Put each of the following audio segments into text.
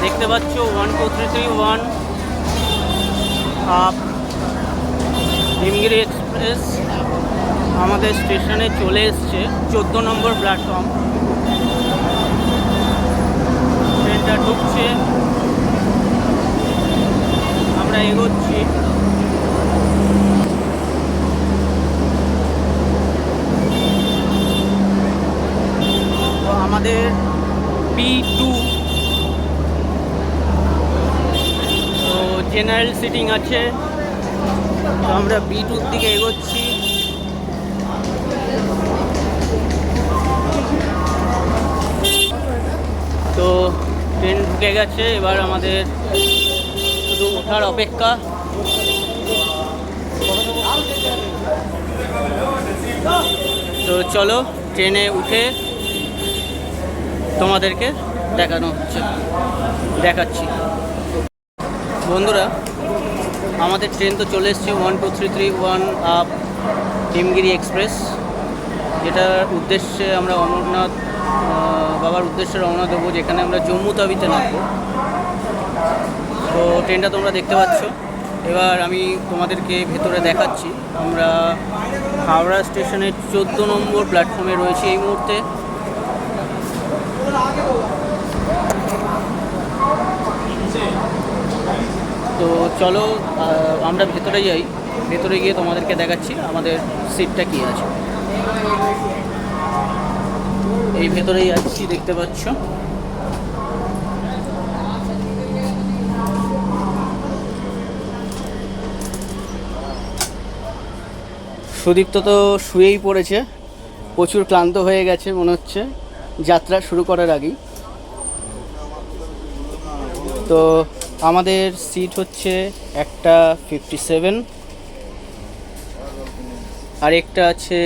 দেখতে পাচ্ছ 12331 up Himgiri express আমাদের স্টেশনে চলে এসছে। 14 নম্বর প্ল্যাটফর্ম। ট্রেনটা ঢুকছে, আমরা এগোচ্ছি। তো আমাদের B2 তো জেনারেল সিটিং আছে, তো আমরা B2-র দিকে এগোচ্ছি। তো ট্রেন ঢুকে গেছে, এবার আমাদের শুধু ওঠার অপেক্ষা। তো চলো ট্রেনে উঠে তোমাদেরকে দেখাচ্ছি। বন্ধুরা, আমাদের ট্রেন তো চলে এসছে 12331 আপ হিমগিরি এক্সপ্রেস, যেটার উদ্দেশ্যে আমরা অমরনাথ বাবার উদ্দেশ্যে রওনা দেবো, যেখানে আমরা জম্মু তাবিতে নামবো। তো ট্রেনটা তোমরা দেখতে পাচ্ছ। এবার আমি তোমাদেরকে ভেতরে দেখাচ্ছি। আমরা হাওড়া স্টেশনের 14 নম্বর প্ল্যাটফর্মে রয়েছি এই মুহূর্তে। তো চলো আমরা ভেতরে যাই, ভেতরে গিয়ে তোমাদেরকে দেখাচ্ছি আমাদের সিটটা কী আছে। এই ভেতরেই যাচ্ছি, দেখতে পাচ্ছ। সুদীপ্ত তো শুয়েই পড়েছে, প্রচুর ক্লান্ত হয়ে গেছে মনে হচ্ছে যাত্রা শুরু করার আগেই। তো আমাদের সিট হচ্ছে একটা 57, আরেকটা আছে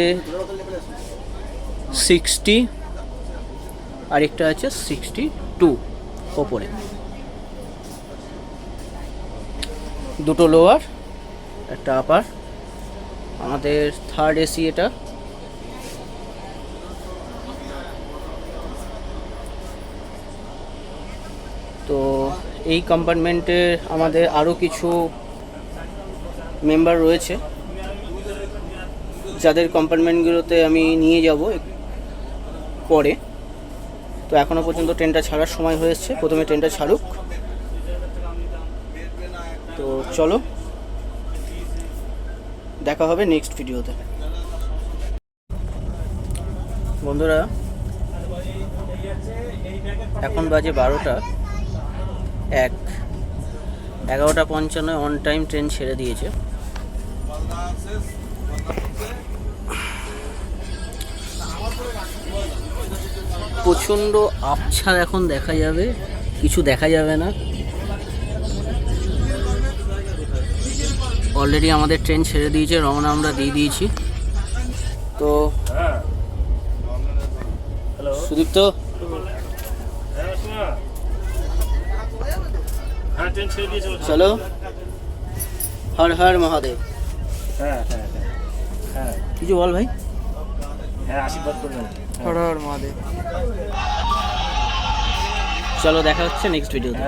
60, আরেকটা আছে 62 ওপরে। দুটো লোয়ার, একটা আপার। আমাদের থার্ড এসি এটা। তো এই কম্পার্টমেন্টে আমাদের আরও কিছু মেম্বার রয়েছে, যাদের কম্পার্টমেন্টগুলোতে আমি নিয়ে যাব পরে। তো এখনও পর্যন্ত ট্রেনটা ছাড়ার সময় হয়েছে, প্রথমে ট্রেনটা ছাড়ুক। তো চলো দেখা হবে নেক্সট ভিডিওতে। বন্ধুরা, এখন বাজে 12টা 1, 11:55 অন টাইম ট্রেন ছেড়ে দিয়েছে। প্রচণ্ড আবছা এখন দেখা যাবে, কিছু দেখা যাবে না। অলরেডি আমাদের ট্রেন ছেড়ে দিয়েছে, রওনা আমরা দিয়ে দিয়েছি। তো সুদীপ্ত, চলো, হর হর মহাদেব। কিছু বল ভাই। আশীর্বাদ করবেন। হর হর মহাদেব। চলো দেখা হচ্ছে নেক্সট ভিডিওতে।